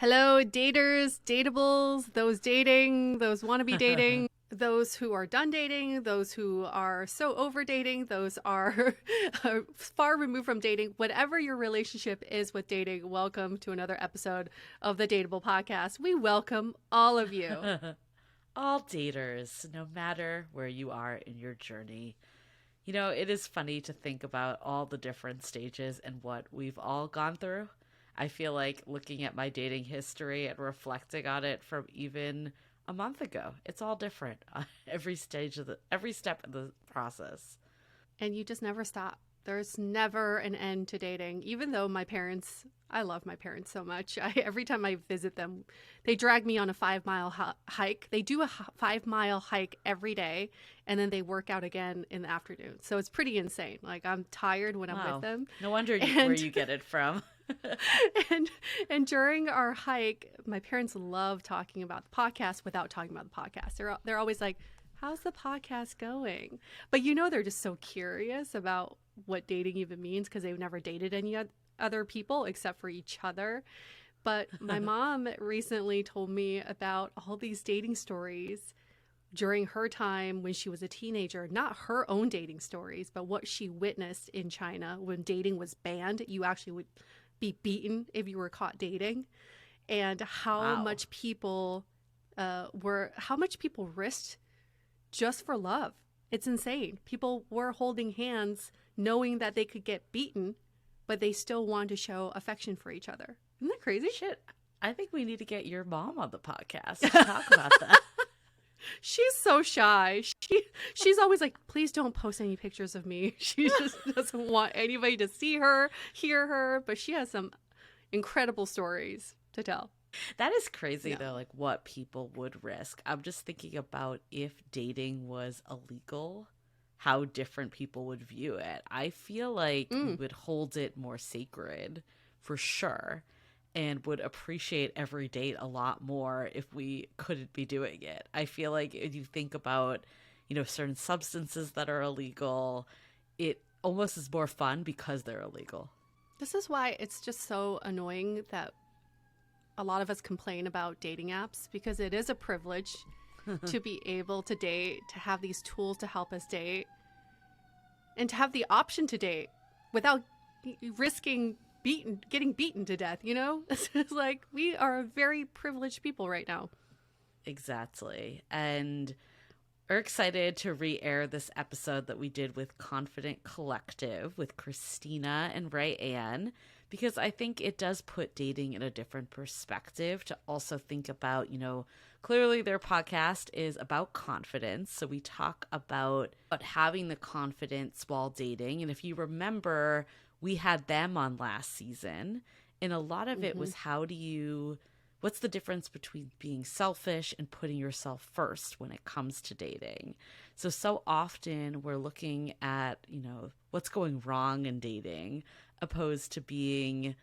Hello, daters, dateables, those dating, those wannabe dating, those who are done dating, those who are so over dating, those are far removed from dating. Whatever your relationship is with dating, welcome to another episode of the Dateable podcast. We welcome all of you. All daters, no matter where you are in your journey. You know, it is funny to think about all the different stages and what we've all gone through. I feel like looking at my dating history and reflecting on it from even a month ago, it's all different every step of the process. And you just never stop. There's never an end to dating. Even though I love my parents so much. Every time I visit them, they drag me on a 5-mile hike. They do a 5-mile hike every day, and then they work out again in the afternoon. So it's pretty insane. Like, I'm tired when I'm with them. No wonder where you get it from. and during our hike, my parents love talking about the podcast without talking about the podcast. They're always like, how's the podcast going? But they're just so curious about what dating even means because they've never dated any other people except for each other. But my mom recently told me about all these dating stories during her time when she was a teenager, not her own dating stories, but what she witnessed in China when dating was banned. You actually would be beaten if you were caught dating, and how much people risked just for love. It's insane. People were holding hands knowing that they could get beaten, but they still wanted to show affection for each other. Isn't that crazy? Shit. I think we need to get your mom on the podcast to talk about that. She's so shy. She's always like, please don't post any pictures of me. She just doesn't want anybody to see her, hear her, but she has some incredible stories to tell. That is crazy, though, like what people would risk. I'm just thinking about if dating was illegal, how different people would view it. I feel like we would hold it more sacred, for sure, and would appreciate every date a lot more if we couldn't be doing it. I feel like if you think about, certain substances that are illegal, it almost is more fun because they're illegal. This is why it's just so annoying that a lot of us complain about dating apps, because it is a privilege to be able to date, to have these tools to help us date, and to have the option to date without risking getting beaten to death. It's like we are very privileged people right now. Exactly. And we're excited to re-air this episode that we did with Confident Collective with Christina and Rayanne, because I think it does put dating in a different perspective to also think about, clearly their podcast is about confidence. So we talk about having the confidence while dating. And if you remember, we had them on last season, and a lot of it was what's the difference between being selfish and putting yourself first when it comes to dating? So often we're looking at, what's going wrong in dating, opposed to being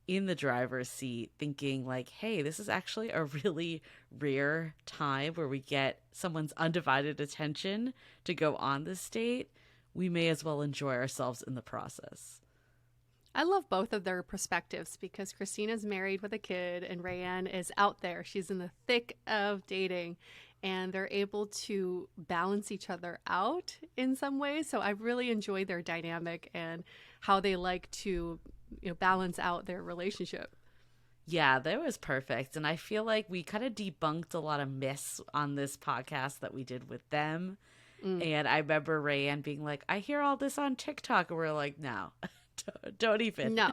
in the driver's seat thinking like, hey, this is actually a really rare time where we get someone's undivided attention to go on this date. We may as well enjoy ourselves in the process. I love both of their perspectives because Christina's married with a kid and Rayanne is out there. She's in the thick of dating, and they're able to balance each other out in some ways. So I really enjoy their dynamic and how they like to balance out their relationship. Yeah, that was perfect. And I feel like we kind of debunked a lot of myths on this podcast that we did with them. And I remember Rayanne being like, I hear all this on TikTok. And we're like, no. Don't even. No.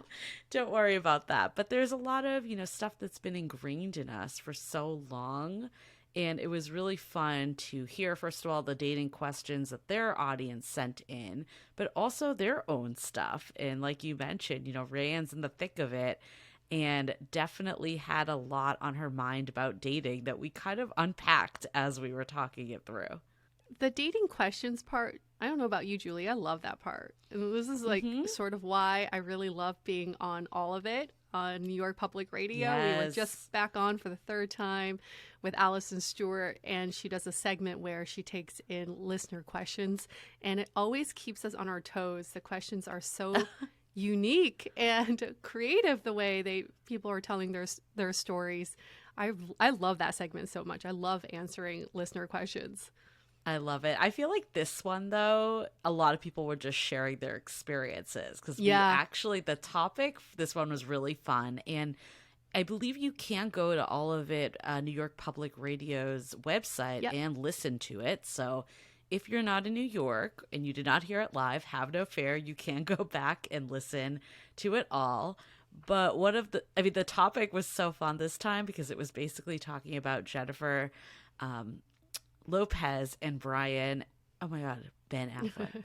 Don't worry about that. But there's a lot of, stuff that's been ingrained in us for so long. And it was really fun to hear, first of all, the dating questions that their audience sent in, but also their own stuff. And like you mentioned, Rayanne's in the thick of it and definitely had a lot on her mind about dating that we kind of unpacked as we were talking it through. The dating questions part, I don't know about you, Julie. I love that part. And this is like sort of why I really love being on all of it on New York Public Radio. Yes. We were just back on for the third time with Allison Stewart, and she does a segment where she takes in listener questions, and it always keeps us on our toes. The questions are so unique and creative the way people are telling their stories. I love that segment so much. I love answering listener questions. I love it. I feel like this one, though, a lot of people were just sharing their experiences because the topic, this one was really fun. And I believe you can go to all of it, New York Public Radio's website and listen to it. So if you're not in New York and you did not hear it live, have no fear. You can go back and listen to it all. But the topic was so fun this time because it was basically talking about Jennifer Lopez and Brian. Oh my God, Ben Affleck.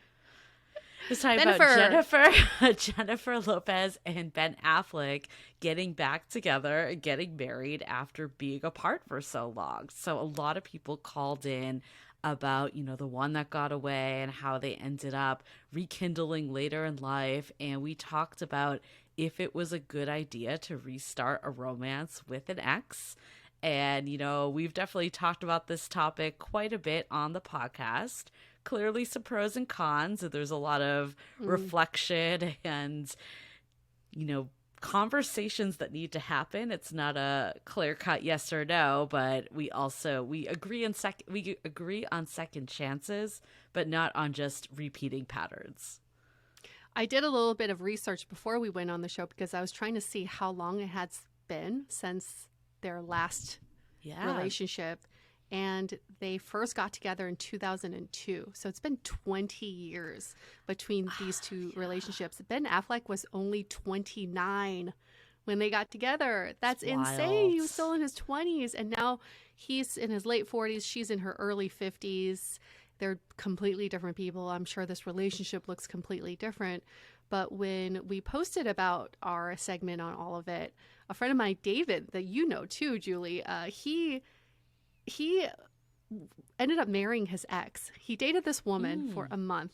It's talking about Jennifer Lopez and Ben Affleck getting back together and getting married after being apart for so long. So a lot of people called in about, the one that got away and how they ended up rekindling later in life. And we talked about if it was a good idea to restart a romance with an ex. And, we've definitely talked about this topic quite a bit on the podcast. Clearly some pros and cons. There's a lot of reflection and, conversations that need to happen. It's not a clear-cut yes or no, but we agree on second chances, but not on just repeating patterns. I did a little bit of research before we went on the show because I was trying to see how long it had been since their last relationship, and they first got together in 2002. So it's been 20 years between these two relationships. Ben Affleck was only 29 when they got together. That's insane. He was still in his 20s, and now he's in his late 40s. She's in her early 50s. They're completely different people. I'm sure this relationship looks completely different. But when we posted about our segment on all of it, a friend of mine, David, that you know too, Julie, he ended up marrying his ex. He dated this woman for a month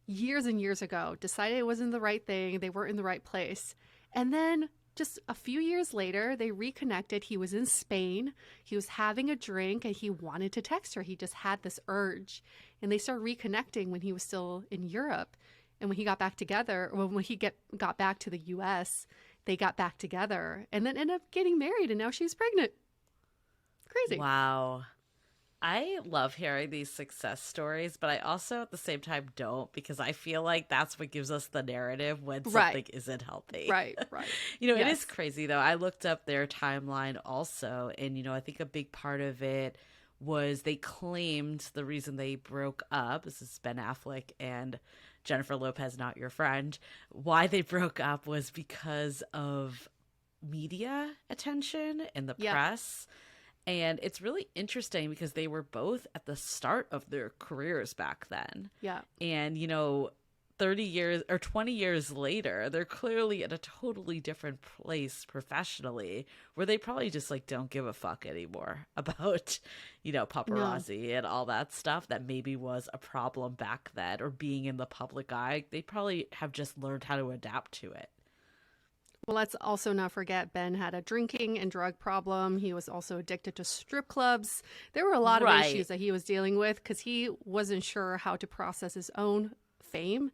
years and years ago, decided it wasn't the right thing. They weren't in the right place. And then just a few years later, they reconnected. He was in Spain. He was having a drink and he wanted to text her. He just had this urge. And they started reconnecting when he was still in Europe. And when he got back together, when he got back to the U.S., they got back together and then ended up getting married. And now she's pregnant. Crazy. Wow. I love hearing these success stories, but I also at the same time don't, because I feel like that's what gives us the narrative when something isn't healthy. Right. It is crazy though. I looked up their timeline also, and I think a big part of it was they claimed the reason they broke up, this is Ben Affleck and Jennifer Lopez, not your friend, why they broke up was because of media attention and the press. And it's really interesting because they were both at the start of their careers back then. Yeah. And, 30 years or 20 years later, they're clearly at a totally different place professionally where they probably just don't give a fuck anymore about, paparazzi and all that stuff that maybe was a problem back then, or being in the public eye. They probably have just learned how to adapt to it. Well, let's also not forget Ben had a drinking and drug problem. He was also addicted to strip clubs. There were a lot of issues that he was dealing with because he wasn't sure how to process his own fame.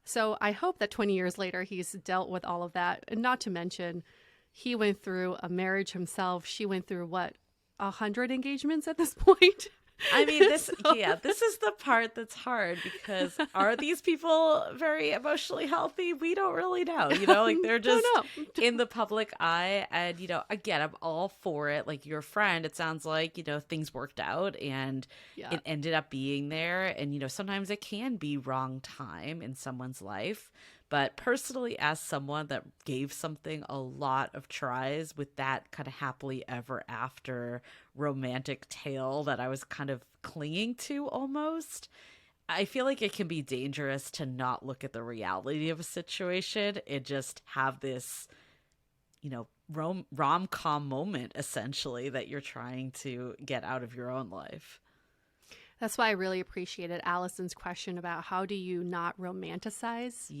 So I hope that 20 years later, he's dealt with all of that. And not to mention, he went through a marriage himself. She went through, 100 engagements at this point? I mean, this is the part that's hard, because are these people very emotionally healthy? We don't really know, they're just in the public eye. And, again, I'm all for it. Like your friend, it sounds like, things worked out and it ended up being there. And, sometimes it can be wrong time in someone's life. But personally, as someone that gave something a lot of tries with that kind of happily ever after romantic tale that I was kind of clinging to almost, I feel like it can be dangerous to not look at the reality of a situation and just have this, rom-com moment essentially that you're trying to get out of your own life. That's why I really appreciated Allison's question about how do you not romanticize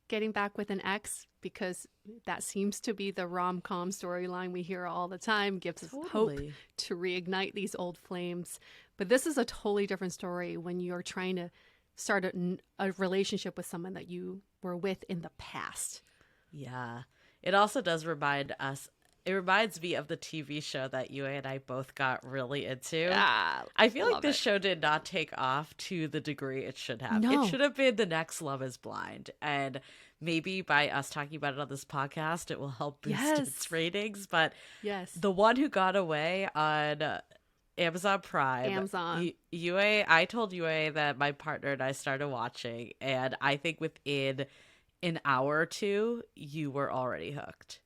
getting back with an ex, because that seems to be the rom-com storyline we hear all the time, gives us hope to reignite these old flames. But this is a totally different story when you're trying to start a relationship with someone that you were with in the past. Yeah. It also does remind us, it reminds me of the TV show that you and I both got really into. I feel like this show did not take off to the degree it should have. No. It should have been the next Love is Blind. And maybe by us talking about it on this podcast, it will help boost its ratings. But The One Who Got Away on Amazon Prime. I told Yue that my partner and I started watching, and I think within an hour or two, you were already hooked.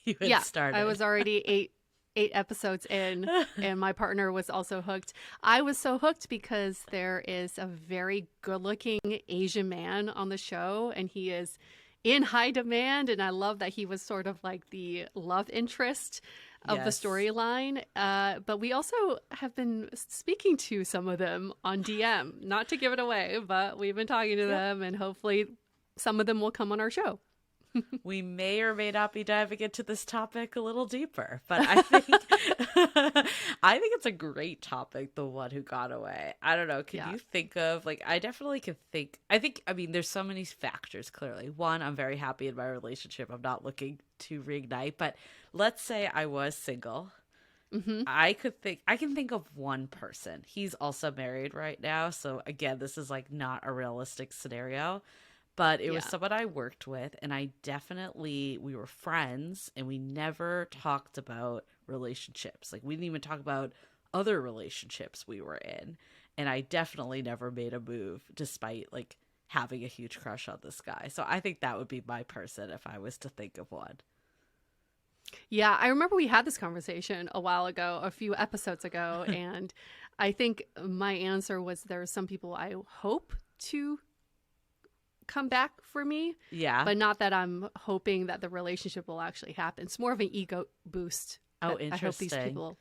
You had started. I was already eight episodes in, and my partner was also hooked. I was so hooked because there is a very good-looking Asian man on the show, and he is in high demand, and I love that he was sort of like the love interest of the storyline. But we also have been speaking to some of them on DM, not to give it away, but we've been talking to them, and hopefully some of them will come on our show. We may or may not be diving into this topic a little deeper, but I think I think it's a great topic, The One Who Got Away. I don't know. Can you think of, like, I definitely can think, I mean, there's so many factors, clearly. One, I'm very happy in my relationship. I'm not looking to reignite, but let's say I was single. Mm-hmm. I can think of one person. He's also married right now. So again, this is like not a realistic scenario. But it was someone I worked with, and we were friends, and we never talked about relationships. Like, we didn't even talk about other relationships we were in. And I definitely never made a move, despite, like, having a huge crush on this guy. So I think that would be my person if I was to think of one. Yeah, I remember we had this conversation a while ago, a few episodes ago, and I think my answer was there are some people I hope to come back for me, but not that I'm hoping that the relationship will actually happen. It's more of an ego boost. Interesting. I hope these people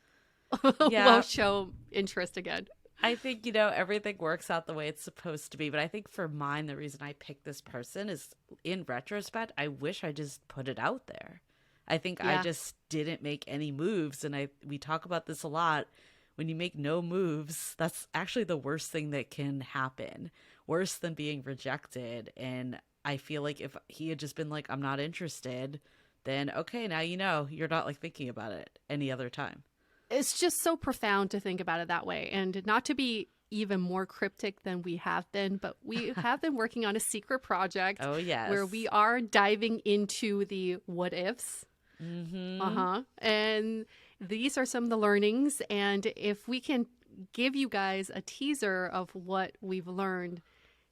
will show interest again. I think, everything works out the way it's supposed to be, but I think for mine, the reason I picked this person is, in retrospect, I wish I just put it out there. I think I just didn't make any moves, and we talk about this a lot. When you make no moves, that's actually the worst thing that can happen. Worse than being rejected. And I feel like if he had just been like, I'm not interested, then okay, now you're not like thinking about it any other time. It's just so profound to think about it that way. And not to be even more cryptic than we have been, but we have been working on a secret project. Oh, yes. Where we are diving into the what ifs. Mm-hmm. And these are some of the learnings. And if we can give you guys a teaser of what we've learned,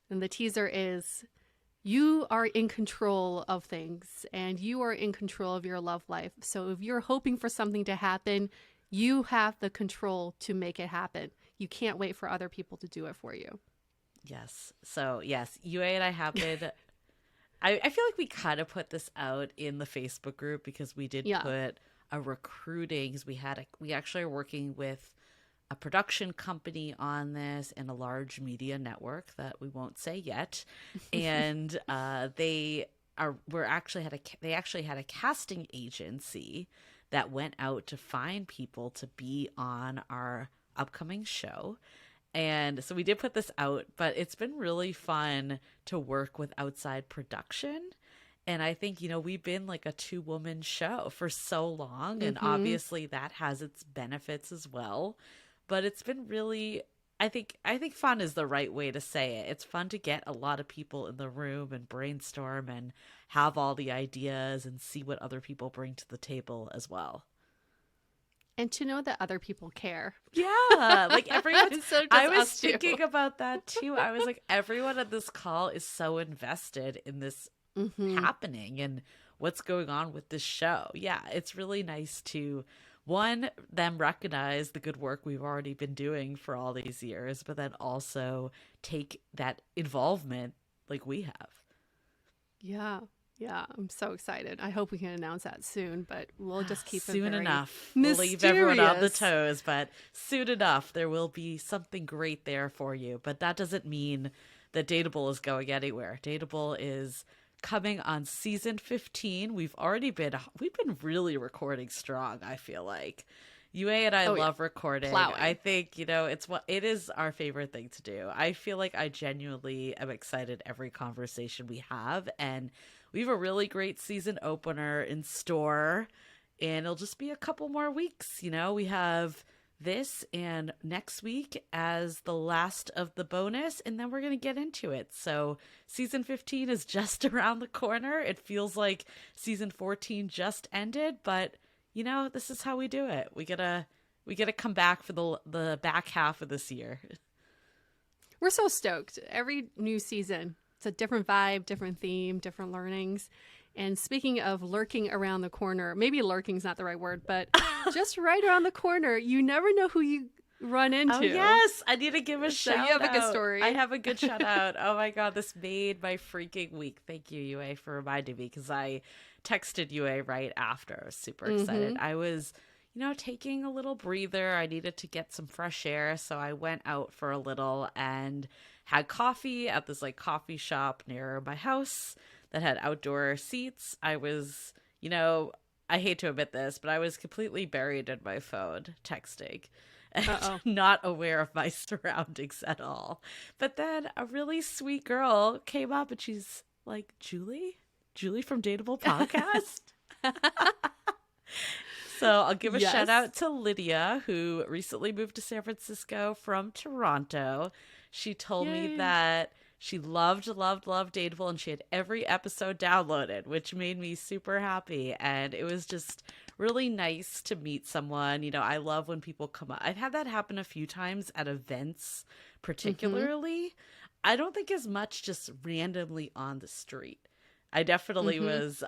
and the teaser is you are in control of things and you are in control of your love life. So if you're hoping for something to happen, you have the control to make it happen. You can't wait for other people to do it for you. Yes. So yes, Yue and I have been I feel like we kind of put this out in the Facebook group because we did put a recruiting, because we actually are working with a production company on this and a large media network that we won't say yet. And they actually had a casting agency that went out to find people to be on our upcoming show. And so we did put this out, but it's been really fun to work with outside production. And I think, we've been like a 2-woman show for so long, and obviously that has its benefits as well. But it's been really, I think fun is the right way to say it. It's fun to get a lot of people in the room and brainstorm and have all the ideas and see what other people bring to the table as well. And to know that other people care. Yeah, like everyone. I was thinking too. about that too. I was like, everyone on this call is so invested in this happening and what's going on with this show. Yeah, it's really nice to, one, them recognize the good work we've already been doing for all these years, but then also take that involvement like we have. Yeah, I'm so excited. I hope we can announce that soon, but we'll just keep soon it very enough. mysterious. We'll leave everyone on the toes, but soon enough there will be something great there for you. But that doesn't mean that Dateable is going anywhere. Dateable is coming on season 15. We've been really recording strong, I feel like. Yue and I love recording. Plowing. I think, it is our favorite thing to do. I feel like I genuinely am excited every conversation we have, and we have a really great season opener in store, and it'll just be a couple more weeks. We have this and next week as the last of the bonus, and then we're going to get into it. So season 15 is just around the corner. It feels like season 14 just ended, but this is how we do it. We gotta come back for the back half of this year. We're so stoked. Every new season, it's a different vibe, different theme, different learnings. And speaking of lurking around the corner, maybe lurking's not the right word, but just right around the corner, you never know who you run into. Oh, yes. I need to give a shout out. You have a good story. I have a good shout out. Oh, my God. This made my freaking week. Thank you, Yue, for reminding me, because I texted Yue right after. I was super excited. I was, taking a little breather. I needed to get some fresh air, so I went out for a little and had coffee at this coffee shop near my house that had outdoor seats. I was, I hate to admit this, but I was completely buried in my phone texting and not aware of my surroundings at all. But then a really sweet girl came up and she's like, Julie from Dateable Podcast. So I'll give a shout out to Lydia, who recently moved to San Francisco from Toronto. She told me that she loved Dateable, and she had every episode downloaded, which made me super happy. And it was just really nice to meet someone. I love when people come up. I've had that happen a few times at events, particularly. I don't think as much just randomly on the street. I definitely was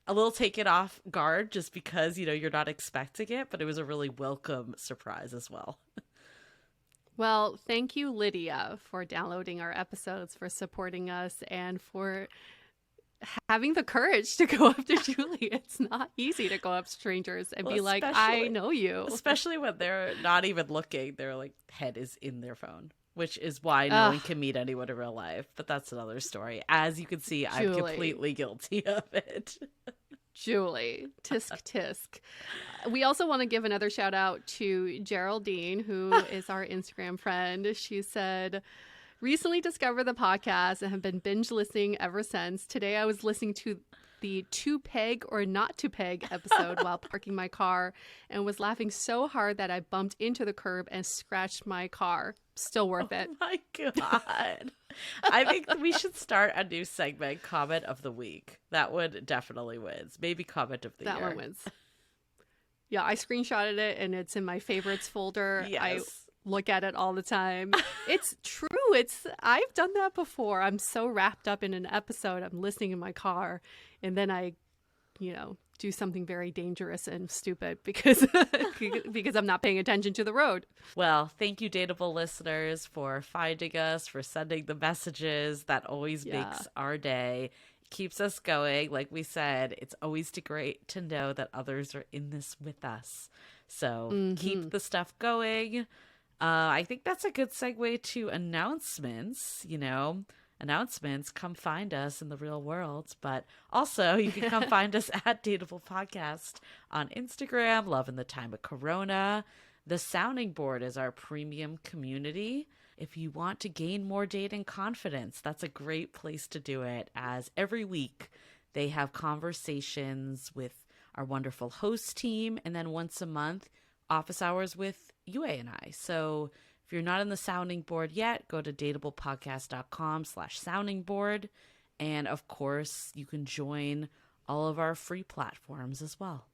a little taken off guard just because, you're not expecting it, but it was a really welcome surprise as well. Well, thank you, Lydia, for downloading our episodes, for supporting us, and for having the courage to go up to Julie. It's not easy to go up to strangers and be like, I know you. Especially when they're not even looking. Their head is in their phone, which is why no one can meet anyone in real life. But that's another story. As you can see, Julie. I'm completely guilty of it. Julie, tisk. We also want to give another shout out to Geraldine, who is our Instagram friend. She said, recently discovered the podcast and have been binge listening ever since. Today I was listening to the to peg or not to peg episode while parking my car and was laughing so hard that I bumped into the curb and scratched my car. Still worth it. Oh my God. I think we should start a new segment, Comment of the Week. That one definitely wins. Maybe Comment of the Year. That one wins. Yeah, I screenshotted it and it's in my favorites folder. Yes. I look at it all the time. It's true. I've done that before. I'm so wrapped up in an episode. I'm listening in my car and then I, do something very dangerous and stupid because I'm not paying attention to the road. Well, thank you, Dateable listeners, for finding us, for sending the messages. That always makes our day. It keeps us going. Like we said, it's always great to know that others are in this with us. So keep the stuff going. I think that's a good segue to announcements. Announcements, come find us in the real world, but also you can come find us at Dateable Podcast on Instagram, Loving the Time of Corona. The Sounding Board is our premium community. If you want to gain more dating confidence, that's a great place to do it, as every week they have conversations with our wonderful host team, and then once a month, office hours with Yue and I. So if you're not in the Sounding Board yet, go to dateablepodcast.com/sounding board. And of course, you can join all of our free platforms as well.